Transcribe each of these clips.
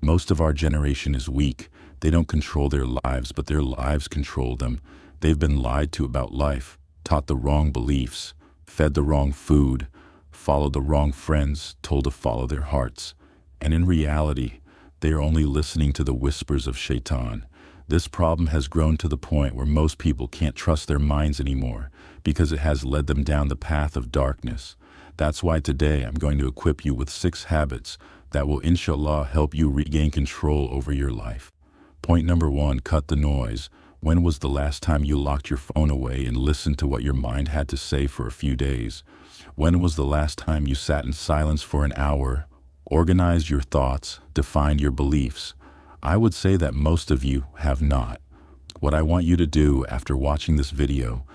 Most of our generation is weak. They don't control their lives, but their lives control them. They've been lied to about life, taught the wrong beliefs, fed the wrong food, followed the wrong friends, told to follow their hearts. And in reality, they are only listening to the whispers of Shaitan. This problem has grown to the point where most people can't trust their minds anymore because it has led them down the path of darkness. That's why today I'm going to equip you with 6 habits that will inshallah help you regain control over your life. Point number 1, cut the noise. When was the last time you locked your phone away and listened to what your mind had to say for a few days? When was the last time you sat in silence for an hour, organized your thoughts, defined your beliefs? I would say that most of you have not. What I want you to do after watching this video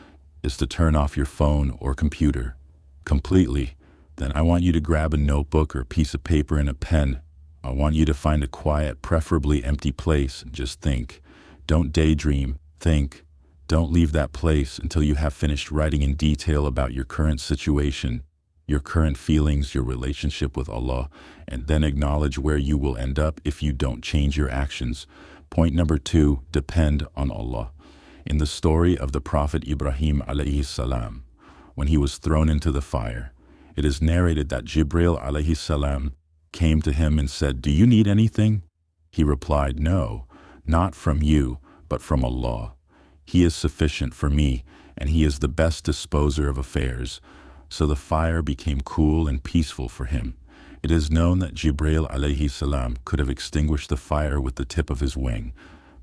is to turn off your phone or computer completely. Then I want you to grab a notebook or a piece of paper and a pen. I want you to find a quiet, preferably empty place and just think. Don't daydream, think. Don't leave that place until you have finished writing in detail about your current situation, your current feelings, your relationship with Allah, and then acknowledge where you will end up if you don't change your actions. Point number 2, depend on Allah. In the story of the Prophet Ibrahim alayhi salam, when he was thrown into the fire, it is narrated that Jibril alayhi salam came to him and said, "Do you need anything?" He replied, "No, not from you, but from Allah. He is sufficient for me, and He is the best disposer of affairs." So the fire became cool and peaceful for him. It is known that Jibril alayhi salam could have extinguished the fire with the tip of his wing,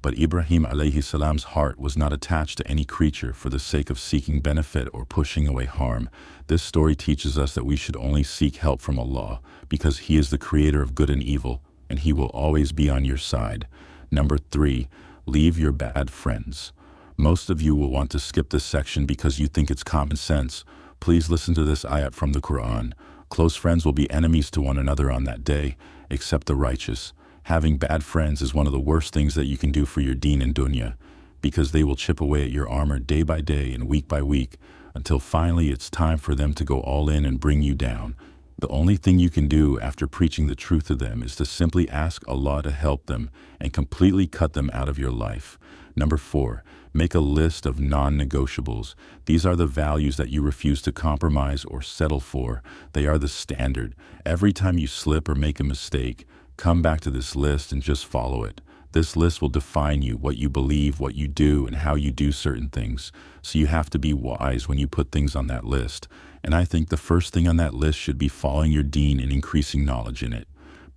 but Ibrahim alayhi salam's heart was not attached to any creature for the sake of seeking benefit or pushing away harm. This story teaches us that we should only seek help from Allah because He is the creator of good and evil, and He will always be on your side. Number 3, leave your bad friends. Most of you will want to skip this section because you think it's common sense. Please listen to this ayat from the Quran. Close friends will be enemies to one another on that day, except the righteous. Having bad friends is one of the worst things that you can do for your deen and dunya, because they will chip away at your armor day by day and week by week, until finally it's time for them to go all in and bring you down. The only thing you can do after preaching the truth to them is to simply ask Allah to help them and completely cut them out of your life. Number 4, make a list of non-negotiables. These are the values that you refuse to compromise or settle for. They are the standard. Every time you slip or make a mistake, come back to this list and just follow it. This list will define you, what you believe, what you do, and how you do certain things. So you have to be wise when you put things on that list. And I think the first thing on that list should be following your deen and increasing knowledge in it.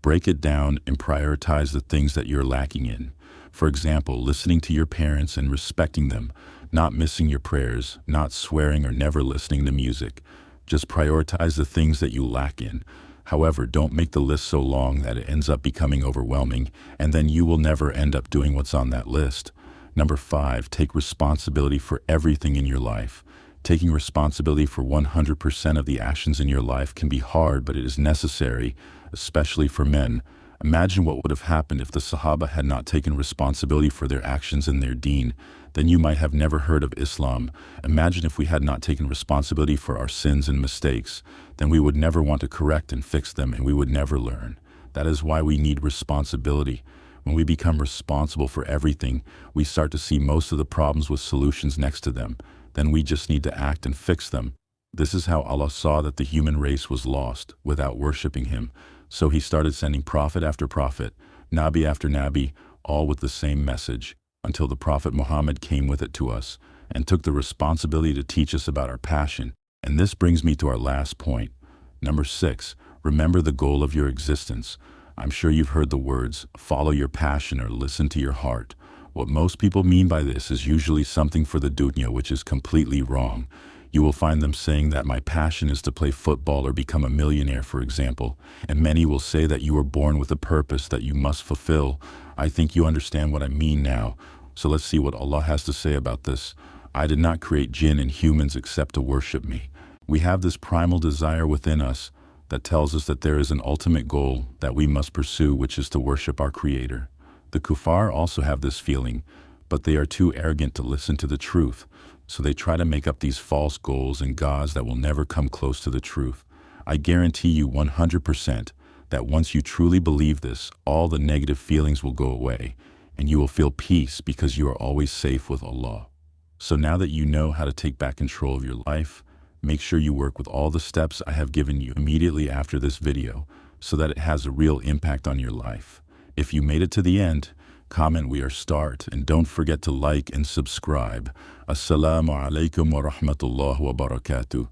Break it down and prioritize the things that you're lacking in. For example, listening to your parents and respecting them, not missing your prayers, not swearing or never listening to music. Just prioritize the things that you lack in. However, don't make the list so long that it ends up becoming overwhelming, and then you will never end up doing what's on that list. Number 5, take responsibility for everything in your life. Taking responsibility for 100% of the actions in your life can be hard, but it is necessary, especially for men. Imagine what would have happened if the Sahaba had not taken responsibility for their actions and their deen. Then you might have never heard of Islam. Imagine if we had not taken responsibility for our sins and mistakes. Then we would never want to correct and fix them, and we would never learn. That is why we need responsibility. When we become responsible for everything, we start to see most of the problems with solutions next to them. Then we just need to act and fix them. This is how Allah saw that the human race was lost without worshiping Him. So He started sending prophet after prophet, Nabi after Nabi, all with the same message, until the Prophet Muhammad came with it to us and took the responsibility to teach us about our passion. And this brings me to our last point. Number 6, remember the goal of your existence. I'm sure you've heard the words, follow your passion or listen to your heart. What most people mean by this is usually something for the dunya, which is completely wrong. You will find them saying that my passion is to play football or become a millionaire, for example, and many will say that you were born with a purpose that you must fulfill. I think you understand what I mean now. So let's see what Allah has to say about this. I did not create jinn and humans except to worship me. We have this primal desire within us that tells us that there is an ultimate goal that we must pursue, which is to worship our Creator. The kuffar also have this feeling, but they are too arrogant to listen to the truth. So they try to make up these false goals and gods that will never come close to the truth. I guarantee you 100% that once you truly believe this, all the negative feelings will go away, and you will feel peace because you are always safe with Allah. So now that you know how to take back control of your life, make sure you work with all the steps I have given you immediately after this video so that it has a real impact on your life. If you made it to the end, comment "We are start" and don't forget to like and subscribe. Assalamu alaikum wa rahmatullahi wa barakatuh.